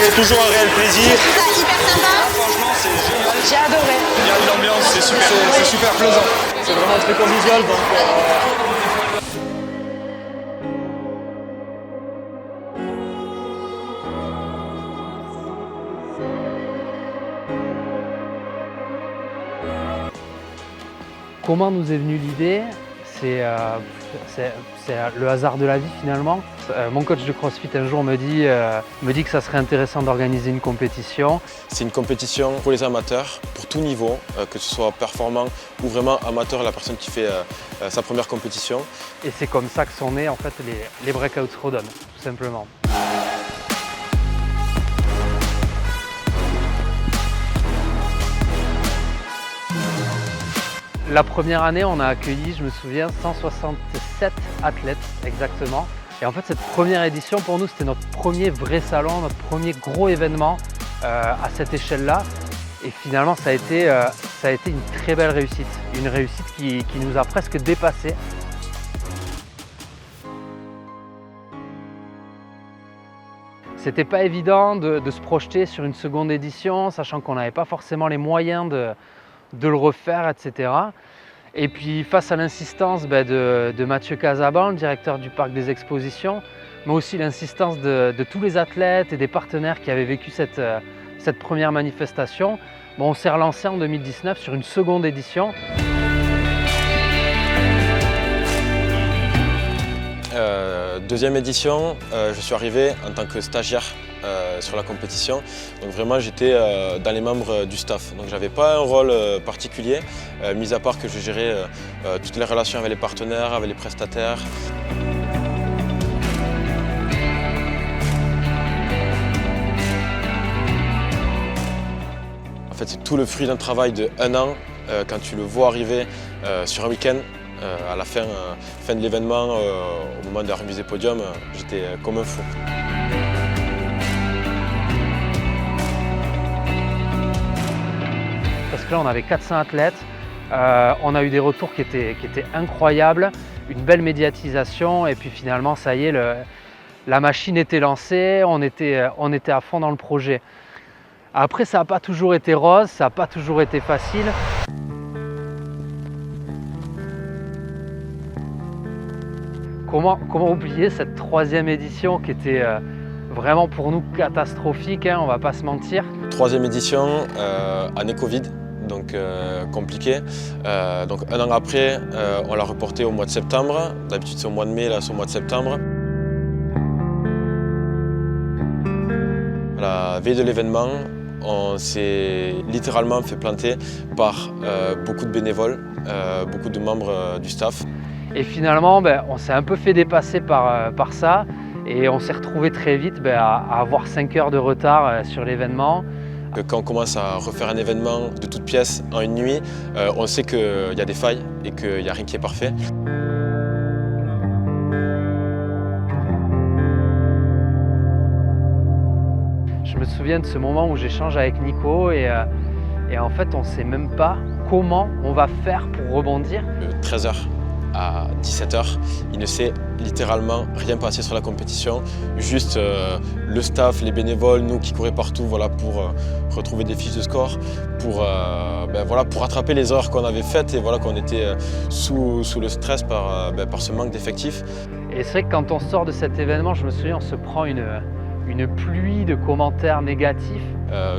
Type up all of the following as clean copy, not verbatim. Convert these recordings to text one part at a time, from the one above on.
C'est toujours un réel plaisir. Ça hyper sympa. Franchement, c'est génial. J'ai adoré. Il y a une ambiance, c'est super plaisant. C'est vraiment très convivial. Comment nous est venue l'idée? C'est le hasard de la vie finalement. Mon coach de CrossFit un jour me dit que ça serait intéressant d'organiser une compétition. C'est une compétition pour les amateurs, pour tout niveau, que ce soit performant ou vraiment amateur, la personne qui fait sa première compétition. Et c'est comme ça que sont nés en fait les Breakouts Rodon, tout simplement. La première année, on a accueilli, je me souviens, 167 athlètes exactement. Et en fait, cette première édition, pour nous, c'était notre premier vrai salon, notre premier gros événement à cette échelle-là. Et finalement, ça a été une très belle réussite. Une réussite qui nous a presque dépassés. C'était pas évident de se projeter sur une seconde édition, sachant qu'on n'avait pas forcément les moyens de le refaire, etc. Et puis face à l'insistance de Mathieu Casaban, le directeur du parc des expositions, mais aussi l'insistance de tous les athlètes et des partenaires qui avaient vécu cette première manifestation, on s'est relancé en 2019 sur une seconde édition. Deuxième édition, je suis arrivé en tant que stagiaire sur la compétition. Donc vraiment j'étais dans les membres du staff. Donc j'avais pas un rôle particulier, mis à part que je gérais toutes les relations avec les partenaires, avec les prestataires. En fait, c'est tout le fruit d'un travail de 1 an. Quand tu le vois arriver sur un week-end, à la fin de l'événement, au moment de la remise des podiums, j'étais comme un fou. Parce que là, on avait 400 athlètes, on a eu des retours qui étaient incroyables, une belle médiatisation et puis finalement, ça y est, la machine était lancée, on était à fond dans le projet. Après, ça n'a pas toujours été rose, ça n'a pas toujours été facile. Comment oublier cette 3e édition qui était vraiment pour nous catastrophique, hein, on va pas se mentir. 3e édition, année Covid, donc compliqué. Donc 1 an après, on l'a reporté au mois de septembre. D'habitude c'est au mois de mai, là c'est au mois de septembre. À la veille de l'événement, on s'est littéralement fait planter par beaucoup de bénévoles, beaucoup de membres du staff. Et finalement, on s'est un peu fait dépasser par ça et on s'est retrouvé très vite à avoir 5 heures de retard sur l'événement. Quand on commence à refaire un événement de toutes pièces en une nuit, on sait qu'il y a des failles et qu'il n'y a rien qui est parfait. Je me souviens de ce moment où j'échange avec Nico et en fait on ne sait même pas comment on va faire pour rebondir. De 13h à 17h, il ne s'est littéralement rien passé sur la compétition, juste le staff, les bénévoles, nous qui couraient partout pour retrouver des fiches de score, pour rattraper les erreurs qu'on avait faites et qu'on était sous le stress par ce manque d'effectifs. Et c'est vrai que quand on sort de cet événement, je me souviens, on se prend une pluie de commentaires négatifs.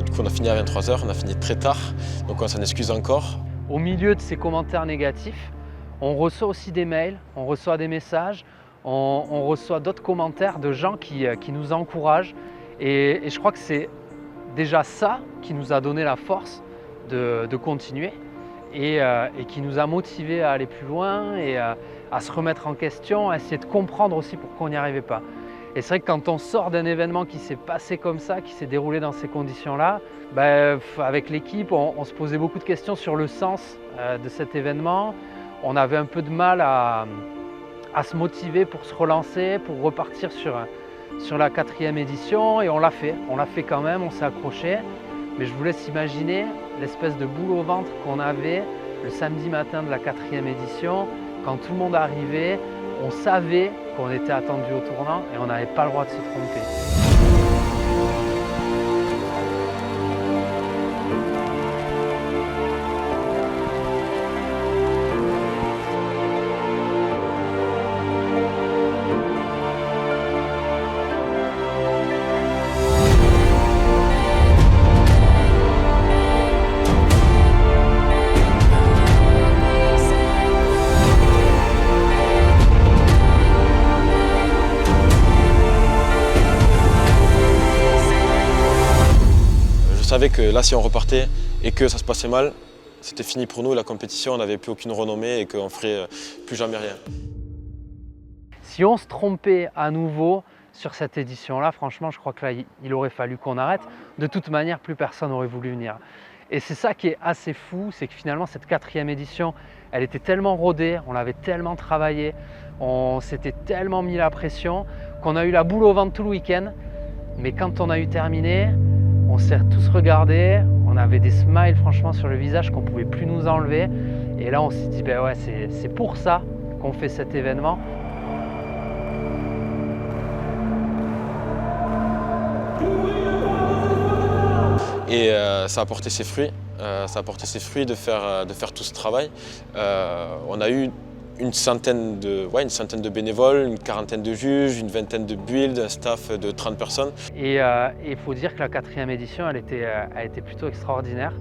Du coup on a fini à 23h, on a fini très tard, donc on s'en excuse encore. Au milieu de ces commentaires négatifs, on reçoit aussi des mails, on reçoit des messages, on reçoit d'autres commentaires de gens qui nous encouragent. Et je crois que c'est déjà ça qui nous a donné la force de continuer et qui nous a motivés à aller plus loin et à se remettre en question, à essayer de comprendre aussi pourquoi on n'y arrivait pas. Et c'est vrai que quand on sort d'un événement qui s'est passé comme ça, qui s'est déroulé dans ces conditions-là, avec l'équipe, on se posait beaucoup de questions sur le sens de cet événement. On avait un peu de mal à se motiver pour se relancer, pour repartir sur la 4e édition et on l'a fait quand même, on s'est accroché. Mais je vous laisse imaginer l'espèce de boule au ventre qu'on avait le samedi matin de la 4e édition. Quand tout le monde arrivait, on savait qu'on était attendu au tournant et on n'avait pas le droit de se tromper. savait que là, si on repartait et que ça se passait mal, c'était fini pour nous. La compétition, on n'avait plus aucune renommée et qu'on ne ferait plus jamais rien. Si on se trompait à nouveau sur cette édition-là, franchement, je crois que là, il aurait fallu qu'on arrête. De toute manière, plus personne n'aurait voulu venir. Et c'est ça qui est assez fou, c'est que finalement, cette 4e édition, elle était tellement rodée, on l'avait tellement travaillé, on s'était tellement mis la pression qu'on a eu la boule au ventre tout le week-end. Mais quand on a eu terminé, on s'est tous regardés, on avait des smiles franchement sur le visage qu'on ne pouvait plus nous enlever. Et là, on s'est dit, ben ouais, c'est pour ça qu'on fait cet événement. Et ça a porté ses fruits. Ça a porté ses fruits de faire tout ce travail. On a eu une centaine de bénévoles, une quarantaine de juges, une vingtaine de builds, un staff de 30 personnes. Et il faut dire que la 4e édition, elle était plutôt extraordinaire.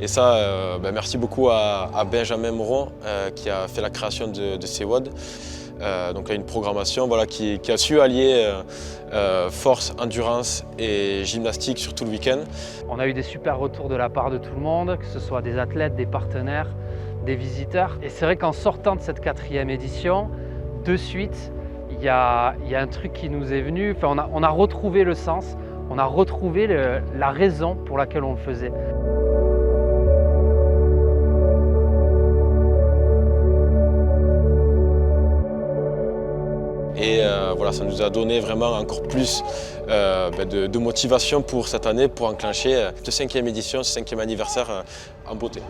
Et ça, merci beaucoup à Benjamin Moreau qui a fait la création de ces WOD. Donc là, une programmation qui a su allier force, endurance et gymnastique sur tout le week-end. On a eu des super retours de la part de tout le monde, que ce soit des athlètes, des partenaires, des visiteurs. Et c'est vrai qu'en sortant de cette 4e édition, de suite, il y a un truc qui nous est venu. Enfin, on a retrouvé le sens, on a retrouvé la raison pour laquelle on le faisait. Et voilà, ça nous a donné vraiment encore plus de motivation pour cette année, pour enclencher cette 5e édition, ce 5e anniversaire en beauté.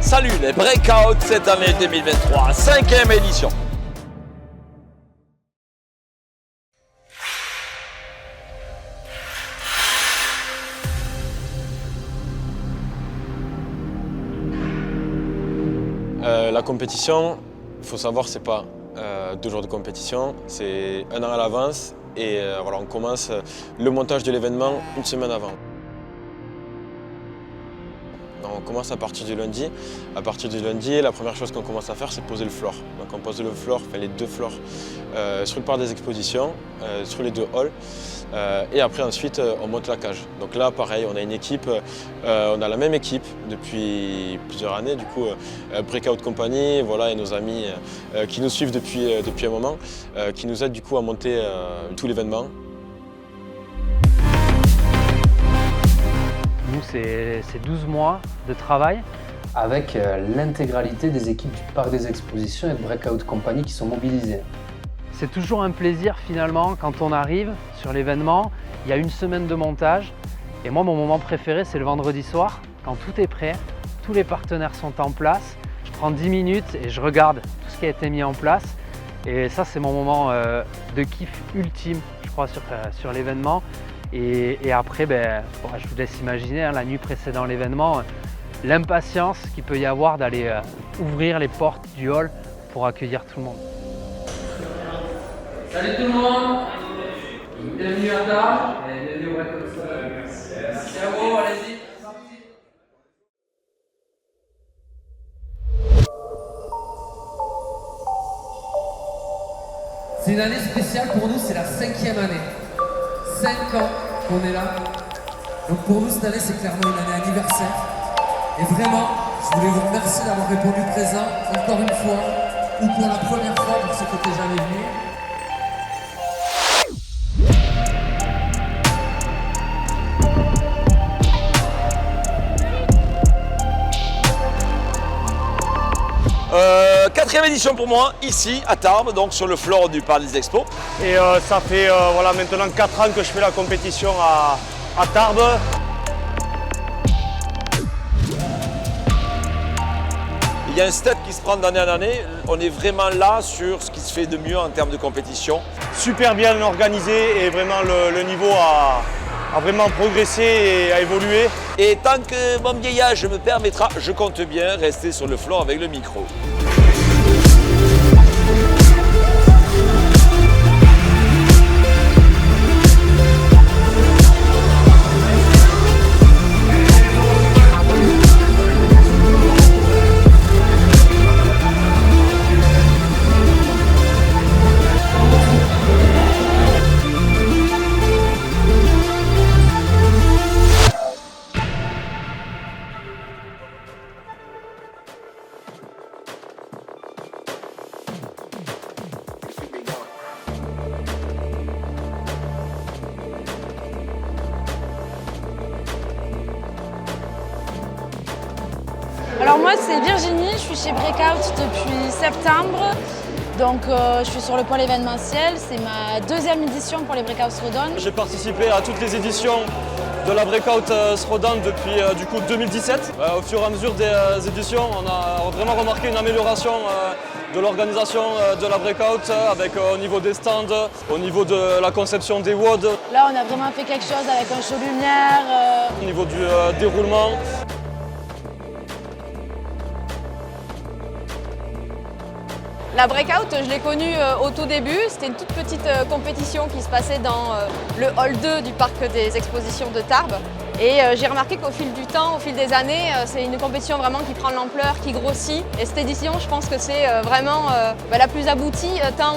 Salut les Breakouts cette année 2023, 5e édition. La compétition, il faut savoir, c'est pas 2 jours de compétition, c'est 1 an à l'avance et voilà, on commence le montage de l'événement une semaine avant. On commence à partir du lundi. À partir du lundi, la première chose qu'on commence à faire, c'est poser le floor. Donc on pose le floor, les 2 floors sur le parc des expositions, sur les 2 halls. Et après ensuite, on monte la cage. Donc là, pareil, on a une équipe, on a la même équipe depuis plusieurs années. Du coup, Breakout Company, voilà, et nos amis qui nous suivent depuis un moment, qui nous aident du coup à monter tout l'événement. Nous, c'est 12 mois de travail avec l'intégralité des équipes du Parc des Expositions et de Breakout Company qui sont mobilisées. C'est toujours un plaisir finalement quand on arrive sur l'événement. Il y a une semaine de montage et moi, mon moment préféré, c'est le vendredi soir quand tout est prêt, tous les partenaires sont en place. Je prends 10 minutes et je regarde tout ce qui a été mis en place. Et ça, c'est mon moment de kiff ultime, je crois, sur l'événement. Et après, je vous laisse imaginer, la nuit précédant l'événement, l'impatience qu'il peut y avoir d'aller ouvrir les portes du hall pour accueillir tout le monde. Salut tout le monde, bienvenue à table et bienvenue au Breakout. Merci à vous, allez-y. C'est une année spéciale pour nous, c'est la 5e année. 5 ans qu'on est là. Donc pour nous, cette année, c'est clairement une année anniversaire. Et vraiment, je voulais vous remercier d'avoir répondu présent, encore une fois, ou pour la première fois pour ceux qui n'étaient jamais venus. Quatrième édition pour moi, ici à Tarbes, donc sur le floor du Parc des Expos. Et ça fait maintenant 4 ans que je fais la compétition à Tarbes. Il y a un step qui se prend d'année en année. On est vraiment là sur ce qui se fait de mieux en termes de compétition. Super bien organisé et vraiment le niveau à vraiment progresser et à évoluer. Et tant que mon vieillage me permettra, je compte bien rester sur le floor avec le micro. Alors moi c'est Virginie, je suis chez Breakout depuis septembre. Donc je suis sur le pôle événementiel, c'est ma deuxième édition pour les Breakout Throwdown. J'ai participé à toutes les éditions de la Breakout Throwdown depuis du coup 2017. Au fur et à mesure des éditions, on a vraiment remarqué une amélioration de l'organisation de la Breakout avec au niveau des stands, au niveau de la conception des WOD. Là on a vraiment fait quelque chose avec un show lumière. Au niveau du déroulement. La Breakout, je l'ai connue au tout début. C'était une toute petite compétition qui se passait dans le hall 2 du parc des expositions de Tarbes. Et j'ai remarqué qu'au fil du temps, au fil des années, c'est une compétition vraiment qui prend de l'ampleur, qui grossit. Et cette édition, je pense que c'est vraiment la plus aboutie, tant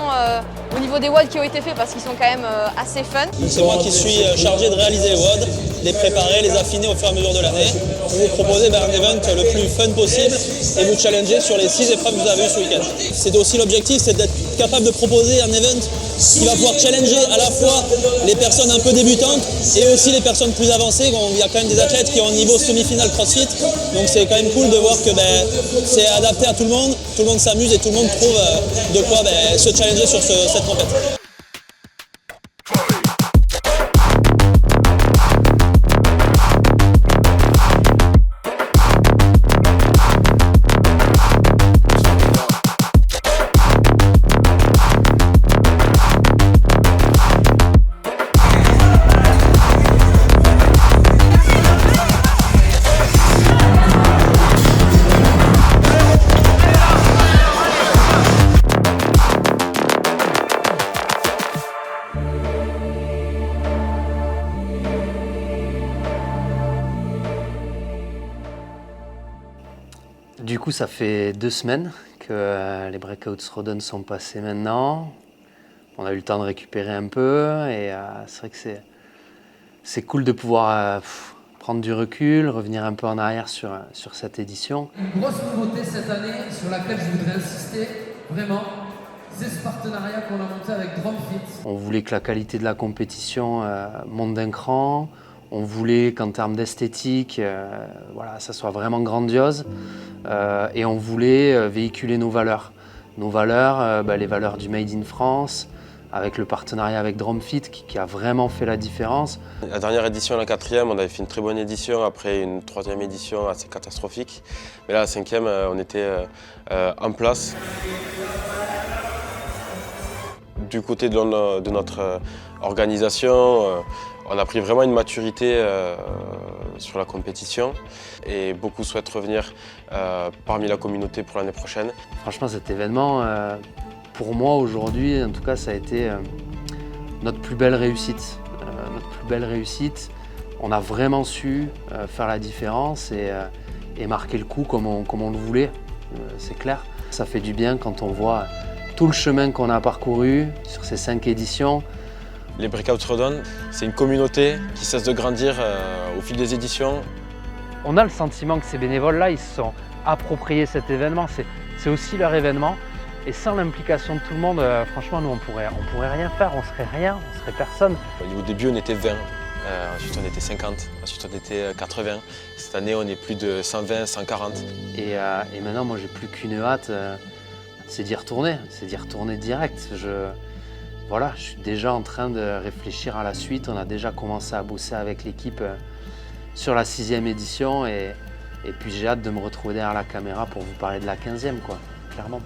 au niveau des WOD qui ont été faits, parce qu'ils sont quand même assez fun. C'est moi qui suis chargé de réaliser les WOD, les préparer, les affiner au fur et à mesure de l'année, pour vous proposer un event le plus fun possible et vous challenger sur les 6 épreuves que vous avez eues ce week-end. C'est aussi l'objectif, c'est d'être capable de proposer un event qui va pouvoir challenger à la fois les personnes un peu débutantes et aussi les personnes plus avancées. Il y a quand même des athlètes qui ont un niveau semi-final CrossFit, donc c'est quand même cool de voir que c'est adapté à tout le monde s'amuse et tout le monde trouve de quoi se challenger sur cette compétition. Du coup, ça fait 2 semaines que les Breakout Throwdown sont passés maintenant. On a eu le temps de récupérer un peu et c'est vrai que c'est cool de pouvoir prendre du recul, revenir un peu en arrière sur cette édition. Une grosse nouveauté cette année sur laquelle je voudrais insister, vraiment, c'est ce partenariat qu'on a monté avec DrumFit. On voulait que la qualité de la compétition monte d'un cran. On voulait qu'en termes d'esthétique, ça soit vraiment grandiose. Et on voulait véhiculer nos valeurs. Nos valeurs, les valeurs du Made in France, avec le partenariat avec DrumFit qui a vraiment fait la différence. La dernière édition, la 4e, on avait fait une très bonne édition, après une 3e édition assez catastrophique. Mais là, la 5e, on était en place. Du côté de notre organisation, on a pris vraiment une maturité sur la compétition et beaucoup souhaitent revenir parmi la communauté pour l'année prochaine. Franchement, cet événement, pour moi aujourd'hui, en tout cas, ça a été notre plus belle réussite. On a vraiment su faire la différence et marquer le coup comme on le voulait, c'est clair. Ça fait du bien quand on voit tout le chemin qu'on a parcouru sur ces 5 éditions. Les Breakout Throwdown, c'est une communauté qui cesse de grandir au fil des éditions. On a le sentiment que ces bénévoles-là, ils se sont appropriés cet événement. C'est aussi leur événement. Et sans l'implication de tout le monde, franchement, nous, on pourrait rien faire, on serait rien, on serait personne. Au début, on était 20, ensuite on était 50, ensuite on était 80. Cette année, on est plus de 120, 140. Et maintenant, moi, j'ai plus qu'une hâte, c'est d'y retourner direct. Je suis déjà en train de réfléchir à la suite. On a déjà commencé à bosser avec l'équipe sur la 6e édition et puis j'ai hâte de me retrouver derrière la caméra pour vous parler de la 15e, clairement.